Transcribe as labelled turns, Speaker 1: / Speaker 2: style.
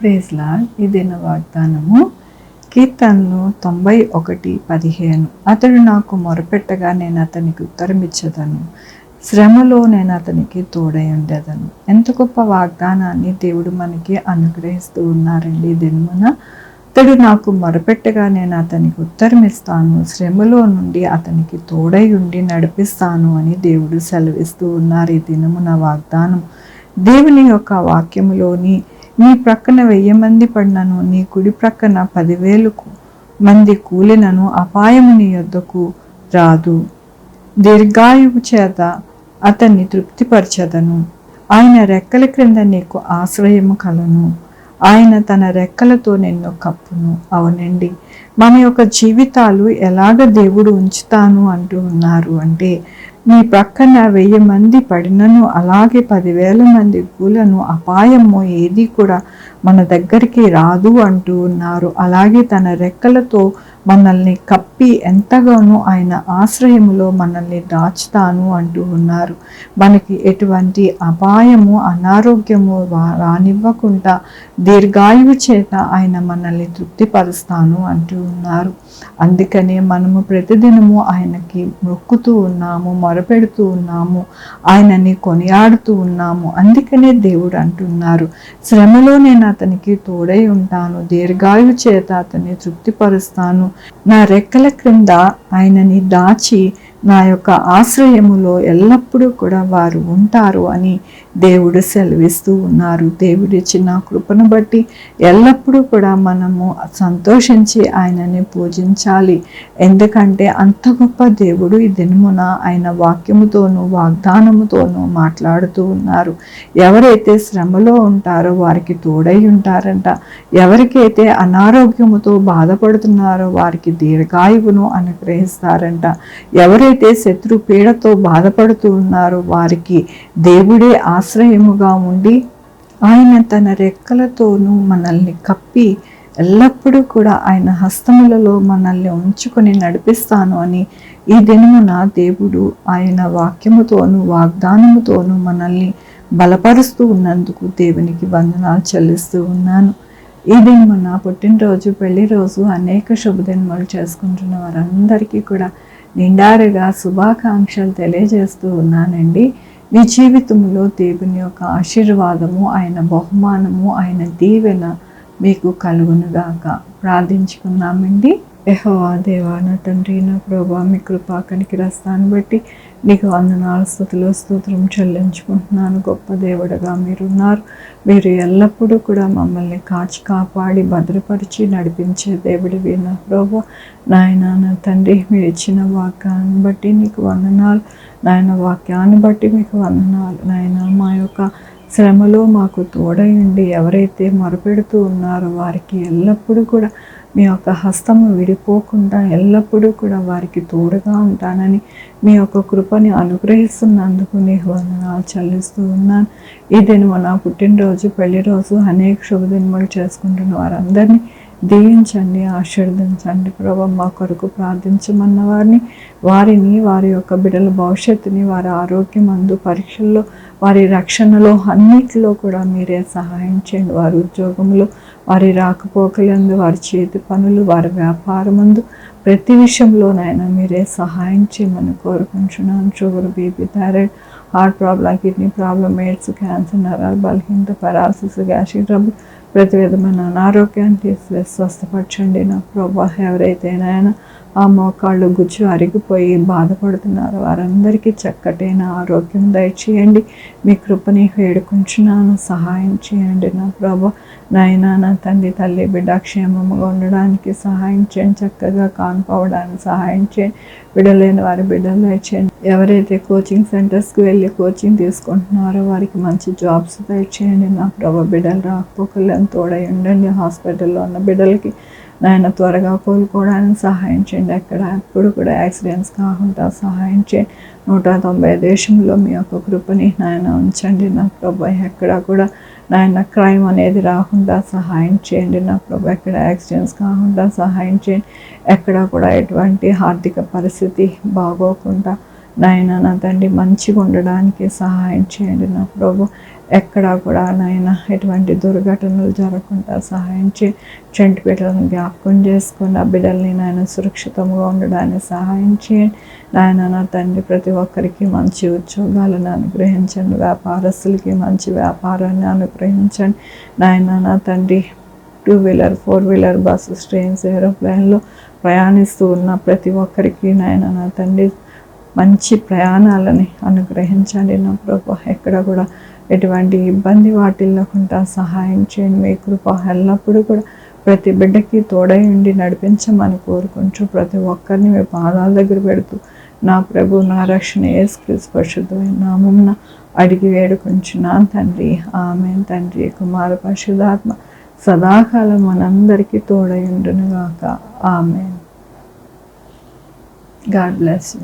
Speaker 1: Praise lord. ఈ దిన వాగ్దానము కీర్తనలు 91:15. అతడు నాకు మొరపెట్టగా నేను అతనికి ఉత్తరమిచ్చేదను, శ్రమలో నేను అతనికి తోడై ఉండేదను. ఎంత గొప్ప వాగ్దానాన్ని దేవుడు మనకి అనుగ్రహిస్తూ ఉన్నారండి. ఈ దినమున అతడు నాకు మొరపెట్టగా నేను అతనికి ఉత్తరమిస్తాను, శ్రమలో నుండి అతనికి తోడై ఉండి నడిపిస్తాను అని దేవుడు సెలవిస్తూ ఉన్నారు. ఈ దినమున వాగ్దానం దేవుని యొక్క వాక్యములోని నీ ప్రక్కన 1000 మంది పడినను, నీ కుడి ప్రక్కన 10,000 మంది కూలినను అపాయము నీ యొద్దకు రాదు. దీర్ఘాయువు చేత అతన్ని తృప్తిపరచదను. ఆయన రెక్కల క్రింద నీకు ఆశ్రయము కలను. ఆయన తన రెక్కలతో నిన్ను కప్పును. అవునండి, మన యొక్క జీవితాలు ఎలాగ దేవుడు ఉంచుతాను అంటూ ఉన్నారు అంటే, నీ ప్రక్కన 1000 మంది పడినను, అలాగే 10,000 మంది కూలను అపాయము ఏది కూడా మన దగ్గరికి రాదు అంటూ ఉన్నారు. అలాగే తన రెక్కలతో మనల్ని కప్పి ఎంతగానో ఆయన ఆశ్రయములో మనల్ని దాచుతాను అంటూ ఉన్నారు. మనకి ఎటువంటి అపాయము అనారోగ్యము రానివ్వకుండా దీర్ఘాయువు చేత ఆయన మనల్ని తృప్తిపరుస్తాను అంటూ ఉన్నారు. అందుకనే మనము ప్రతిదినము ఆయనకి మొక్కుతూ ఉన్నాము, మొరపెడుతూ ఉన్నాము, ఆయనని కొనియాడుతూ ఉన్నాము. అందుకనే దేవుడు అంటున్నారు, శ్రమలో నేను అతనికి తోడై ఉంటాను, దీర్ఘాయువు చేత అతన్ని తృప్తిపరుస్తాను, నా రెక్కల క్రింద ఆయనని దాచి నా యొక్క ఆశ్రయములో ఎల్లప్పుడూ కూడా వారు ఉంటారు అని దేవుడు సెలవిస్తూ ఉన్నారు. దేవుడిచ్చిన కృపను బట్టి ఎల్లప్పుడూ కూడా మనము సంతోషించి ఆయనని పూజించాలి. ఎందుకంటే అంత గొప్ప దేవుడు ఈ దినమున ఆయన వాక్యముతోనూ వాగ్దానముతోనూ మాట్లాడుతూ ఉన్నారు. ఎవరైతే శ్రమలో ఉంటారో వారికి తోడై ఉంటారంట. ఎవరికైతే అనారోగ్యముతో బాధపడుతున్నారో వారికి దీర్ఘాయువును అనుగ్రహిస్తారంట. ఎవరైతే శత్రు పీడతో బాధపడుతూ ఉన్నారో వారికి దేవుడే ఆశ్రయముగా ఉండి ఆయన తన రెక్కలతోనూ మనల్ని కప్పి ఎల్లప్పుడూ కూడా ఆయన హస్తములలో మనల్ని ఉంచుకొని నడిపిస్తాను అని ఈ దినమున దేవుడు ఆయన వాక్యముతోనూ వాగ్దానముతోనూ మనల్ని బలపరుస్తూ ఉన్నందుకు దేవునికి వందనాలు చెల్లిస్తూ ఉన్నాను. ఈ దినమున పుట్టినరోజు, పెళ్లి రోజు, అనేక శుభదినములు చేసుకుంటున్న వారందరికీ కూడా నిండారుగా శుభాకాంక్షలు తెలియజేస్తూ ఉన్నానండి. మీ జీవితంలో దేవుని యొక్క ఆశీర్వాదము, ఆయన బహుమానము, ఆయన దీవెన మీకు కలుగునుగాక. ప్రార్థించుకున్నామండి. యెహోవా దేవా, నా తండ్రి, నా ప్రభువా, మీ కృపా కనికరాన్ని బట్టి నీకు వందనాలు, స్తుతులు, స్తోత్రం చెల్లించుకుంటున్నాను. గొప్ప దేవుడుగా మీరున్నారు. మీరు ఎల్లప్పుడూ కూడా మమ్మల్ని కాచి కాపాడి భద్రపరిచి నడిపించే దేవుడివి నా ప్రభువా. నాయన, నా తండ్రి, మీరు ఇచ్చిన వాక్యాన్ని బట్టి నీకు వందనాలు. నాయన, వాక్యాన్ని బట్టి మీకు వందనాలు. నాయన, మా యొక్క శ్రమలో మాకు తోడై ఉండి ఎవరైతే మొరపెడుతూ ఉన్నారో వారికి ఎల్లప్పుడూ కూడా మీ యొక్క హస్తము విడిపోకుండా ఎల్లప్పుడూ కూడా వారికి తోడుగా ఉంటానని మీ యొక్క కృపని అనుగ్రహిస్తున్నందుకు నీకు వందనాలు చెల్లిస్తూ ఉన్నాను. ఈ దినము నా పుట్టినరోజు, పెళ్లి రోజు, అనేక శుభదినములు చేసుకుంటున్న వారందరినీ దీవించండి, ఆశీర్వదించండి. ప్రభు, మా కొరకు ప్రార్థించమన్న వారిని వారి యొక్క బిడ్డల భవిష్యత్తుని, వారి ఆరోగ్యం అందు, పరీక్షల్లో, వారి రక్షణలో అన్నిటిలో కూడా మీరే సహాయం చేయండి. వారి ఉద్యోగంలో, వారి రాకపోకలందు, వారి చేతి పనులు, వారి వ్యాపారమందు, ప్రతి విషయంలోనైనా మీరే సహాయం చేయమని కోరుకుంటున్నాను. Sugar, BP, thyroid, heart problem, kidney problem, AIDS, cancer, నరాల బలహీనత, పారాలసిస్, గ్యాస్ట్రిక్ ట్రబుల్, ప్రతి విధమైన అనారోగ్యాన్ని తీసివేసి స్వస్థపరచండి నా ప్రభా. ఎవరైతే నాయన ఆ మోకాళ్ళు గుజ్జు అరిగిపోయి బాధపడుతున్నారో వారందరికీ చక్కటైన ఆరోగ్యం దయచేయండి. మీ కృపని వేడుకుంటున్నాను, సహాయం చేయండి నా ప్రభా. నాయన, నా తండ్రి, తల్లి, బిడ్డ క్షేమంగా ఉండడానికి సహాయం చేయండి. చక్కగా కాన్పోవడానికి సహాయం చేయండి. బిడ్డలేని వారి బిడ్డలు దయచేయండి. ఎవరైతే కోచింగ్ సెంటర్స్కి వెళ్ళి కోచింగ్ తీసుకుంటున్నారో వారికి మంచి జాబ్స్ దయచేయండి నా ప్రభా. బిడ్డలు రాకపోకలను తోడై ఉండండి. హాస్పిటల్లో ఉన్న బిడ్డలకి నాయన త్వరగా కోలుకోవడానికి సహాయం చేయండి. ఎప్పుడు కూడా యాక్సిడెంట్స్ కాకుండా సహాయం చేయండి. 190 దేశంలో మీ యొక్క కృపని నాయన ఉంచండి నా ప్రభా. ఎక్కడ కూడా నాయన క్రైమ్ అనేది రాకుండా సహాయం చేయండి నా ప్రభా. ఎక్కడ యాక్సిడెంట్స్ కాకుండా సహాయం చేయండి. ఎక్కడ కూడా ఎటువంటి ఆర్థిక పరిస్థితి బాగోకుండా నాయన నా తండ్రి మంచిగా ఉండడానికి సహాయం చేయండి నా ప్రభు. ఎక్కడా కూడా నాయన ఎటువంటి దుర్ఘటనలు జరగకుండా సహాయం చేయి. చంటి బిడ్డలను జ్ఞాపకం చేసుకుని ఆ బిడ్డల్ని నాయన సురక్షితంగా ఉండడానికి సహాయం చేయండి నాయన నా తండ్రి. ప్రతి ఒక్కరికి మంచి ఉద్యోగాలను అనుగ్రహించండి, వ్యాపారస్తులకి మంచి వ్యాపారాన్ని అనుగ్రహించండి నాయన నా తండ్రి. 2-వీలర్ 4-వీలర్ బస్సెస్, ట్రైన్స్, ఏరోప్లేన్లో ప్రయాణిస్తూ ఉన్న ప్రతి ఒక్కరికి నాయన నా తండ్రి మంచి ప్రయాణాలని అనుగ్రహించండి నా ప్రభు. ఎక్కడ కూడా ఎటువంటి ఇబ్బంది వాటిల్లకుండా సహాయం చేయండి. మీ కృప ఎల్లప్పుడూ కూడా ప్రతి బిడ్డకి తోడై ఉండి నడిపించమని కోరుకుంటూ ప్రతి ఒక్కరిని మీ పాదాల దగ్గర పెడుతూ నా ప్రభు నా రక్షణ యేసుక్రీస్తు పరిశుద్ధమైన నామమున అడిగి వేడుకుంటున్నాను తండ్రి. ఆమేన్. తండ్రి, కుమార, పరిశుద్ధాత్మ సదాకాలం మనందరికీ తోడై ఉండును గాక. ఆమేన్. God bless you.